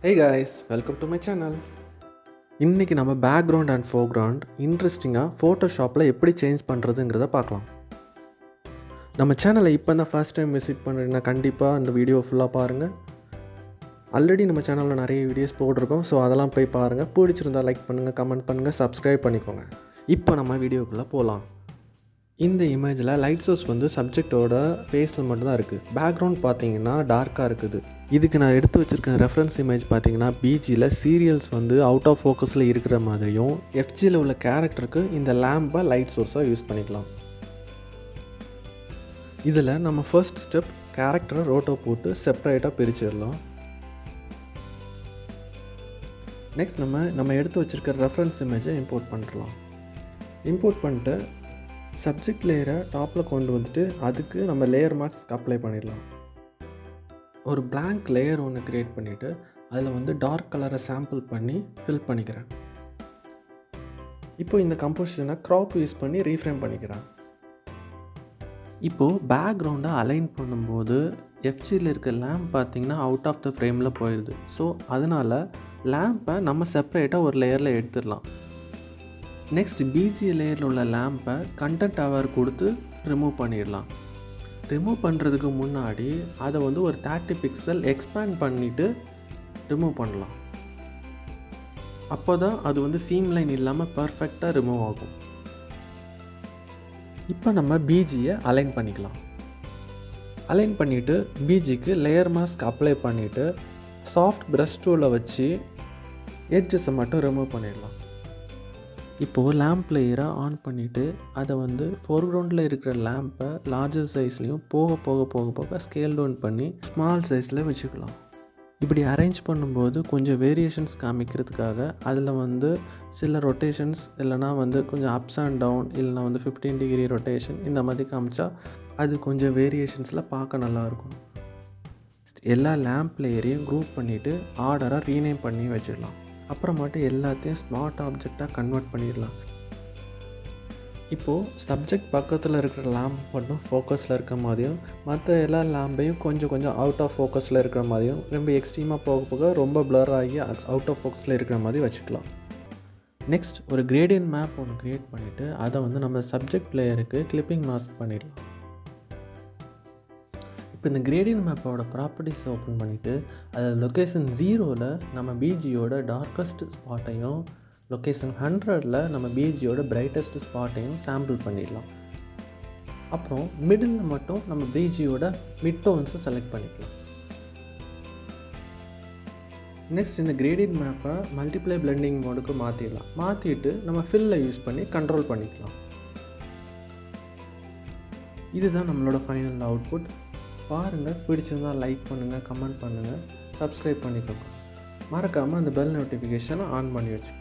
Hey guys, welcome to my channel. இன்றைக்கி நம்ம background and foreground இன்ட்ரெஸ்டிங்காக ஃபோட்டோஷாப்பில் எப்படி சேஞ்ச் பண்ணுறதுங்கிறத பார்க்கலாம். நம்ம சேனலை இப்போ தான் ஃபர்ஸ்ட் டைம் விசிட் பண்ணுறீங்கன்னா கண்டிப்பாக இந்த வீடியோ ஃபுல்லாக பாருங்கள். ஆல்ரெடி நம்ம சேனலில் நிறைய வீடியோஸ் போட்டிருக்கோம், ஸோ அதெல்லாம் போய் பாருங்கள். பிடிச்சிருந்தால் லைக் பண்ணுங்கள், கமெண்ட் பண்ணுங்கள், சப்ஸ்கிரைப் பண்ணிக்கோங்க. இப்போ நம்ம வீடியோக்குள்ளே போகலாம். இந்த இமேஜில் லைட் சோர்ஸ் சப்ஜெக்டோட ஃபேஸில் மட்டும்தான் இருக்குது. பேக்ரவுண்ட் பார்த்தீங்கன்னா டார்க்காக இருக்குது. இதுக்கு நான் எடுத்து வச்சுருக்க ரெஃபரன்ஸ் இமேஜ் பார்த்தீங்கன்னா பிஜியில் சீரியல்ஸ் அவுட் ஆஃப் ஃபோக்கஸில் இருக்கிற மாதிரியும், எஃப்ஜியில் உள்ள கேரக்டருக்கு இந்த லேம்பை லைட் சோர்ஸாக யூஸ் பண்ணிக்கலாம். இதில் நம்ம ஃபர்ஸ்ட் ஸ்டெப் கேரக்டரை ரோட்டோ போட்டு செப்பரேட்டாக பிரிச்சிடலாம். நெக்ஸ்ட் நம்ம எடுத்து வச்சுருக்க ரெஃபரன்ஸ் இமேஜை இம்போர்ட் பண்ணிடலாம். இம்போர்ட் பண்ணிட்டு சப்ஜெக்ட் லேயரை டாப்பில் கொண்டு வந்துட்டு அதுக்கு நம்ம லேயர் மார்க்ஸ் அப்ளை பண்ணிடலாம். ஒரு பிளாங்க் லேயர் ஒன்று க்ரியேட் பண்ணிவிட்டு அதில் டார்க் கலரை சாம்பிள் பண்ணி ஃபில் பண்ணிக்கிறேன். இப்போது இந்த கம்போசிஷனை க்ராப் யூஸ் பண்ணி ரீஃப்ரேம் பண்ணிக்கிறேன். இப்போது பேக்ரவுண்டை அலைன் பண்ணும்போது எஃப்ஜியில் இருக்க லேம்ப் பார்த்திங்கன்னா அவுட் ஆஃப் த ஃப்ரேமில் போயிடுது. ஸோ அதனால் லேம்பை நம்ம செப்பரேட்டாக ஒரு லேயரில் எடுத்துடலாம். நெக்ஸ்ட் பிஜி லேயரில் உள்ள லேம்பை கண்டென்ட் அவர் கொடுத்து ரிமூவ் பண்ணிடலாம். ரிமூவ் பண்ணுறதுக்கு முன்னாடி அதை ஒரு 30 பிக்சல் எக்ஸ்பேண்ட் பண்ணிவிட்டு ரிமூவ் பண்ணலாம். அப்போ தான் அது சீம் லைன் இல்லாமல் பர்ஃபெக்டாக ரிமூவ் ஆகும். இப்போ நம்ம பிஜியை அலைன் பண்ணிக்கலாம். அலைன் பண்ணிவிட்டு பிஜிக்கு லேயர் மாஸ்க் அப்ளை பண்ணிவிட்டு சாஃப்ட் ப்ரஷ் டூலை வச்சு எட்ஜஸை மட்டும் ரிமூவ் பண்ணிடலாம். இப்போது லேம்ப் லேயரை ஆன் பண்ணிவிட்டு அதை ஃபோர்க்ரவுண்டில் இருக்கிற லேம்பை லார்ஜர் சைஸ்லேயும் போக ஸ்கேல் டவுன் பண்ணி ஸ்மால் சைஸில் வச்சுக்கலாம். இப்படி அரேஞ்ச் பண்ணும்போது கொஞ்சம் வேரியேஷன்ஸ் காமிக்கிறதுக்காக அதில் சில ரொட்டேஷன்ஸ் இல்லைனா கொஞ்சம் அப்ஸ் அண்ட் டவுன் இல்லைனா 15 டிகிரி ரொட்டேஷன் இந்த மாதிரி காமிச்சா அது கொஞ்சம் வேரியேஷன்ஸில் பார்க்க நல்லாயிருக்கும். எல்லா லேம்ப் லேயரையும் குரூப் பண்ணிவிட்டு ஆர்டராக ரீநேம் பண்ணி வச்சிடலாம். அப்புறமாட்டு எல்லாத்தையும் ஸ்மார்ட் ஆப்ஜெக்டாக கன்வெர்ட் பண்ணிடலாம். இப்போது சப்ஜெக்ட் பக்கத்தில் இருக்கிற லேம்ப் மட்டும் ஃபோக்கஸில் இருக்கிற மாதிரியும் மற்ற எல்லா லேம்பையும் கொஞ்சம் அவுட் ஆஃப் ஃபோக்கஸில் இருக்கிற மாதிரியும் ரொம்ப எக்ஸ்ட்ரீமாக போக ரொம்ப பிளர் ஆகி அவுட் ஆஃப் ஃபோக்கஸில் இருக்கிற மாதிரி வச்சுக்கலாம். நெக்ஸ்ட் ஒரு கிரேடியன்ட் மேப் ஒன்று க்ரியேட் பண்ணிவிட்டு அதை நம்ம சப்ஜெக்ட் லேயருக்கு கிளிப்பிங் மாஸ்க் பண்ணிடலாம். இப்போ இந்த கிரேடியன்ட் மேப்போட ப்ராப்பர்ட்டிஸ் ஓப்பன் பண்ணிவிட்டு அதில் லொக்கேஷன் 0ல் நம்ம பிஜியோட டார்க்கஸ்ட் ஸ்பாட்டையும் லொக்கேஷன் 100ல் நம்ம பிஜியோட பிரைட்டஸ்ட் ஸ்பாட்டையும் சாம்பிள் பண்ணிடலாம். அப்புறம் மிடில் மட்டும் நம்ம பிஜியோட மிட் டோன்ஸை செலக்ட் பண்ணிக்கலாம். நெக்ஸ்ட் இந்த கிரேடியன்ட் மேப்பை மல்டிப்ளை பிளெண்டிங் மோடுக்கு மாற்றிடலாம். மாற்றிட்டு நம்ம ஃபில்லை யூஸ் பண்ணி கண்ட்ரோல் பண்ணிக்கலாம். இதுதான் நம்மளோட ஃபைனல் அவுட்புட். பாருங்கள், பிடிச்சிருந்தால் லைக் பண்ணுங்கள், கமெண்ட் பண்ணுங்கள், சப்ஸ்கிரைப் பண்ணிக்கோங்க. மறக்காமல் அந்த பெல் நோட்டிஃபிகேஷனை ஆன் பண்ணி வச்சுக்கோங்க.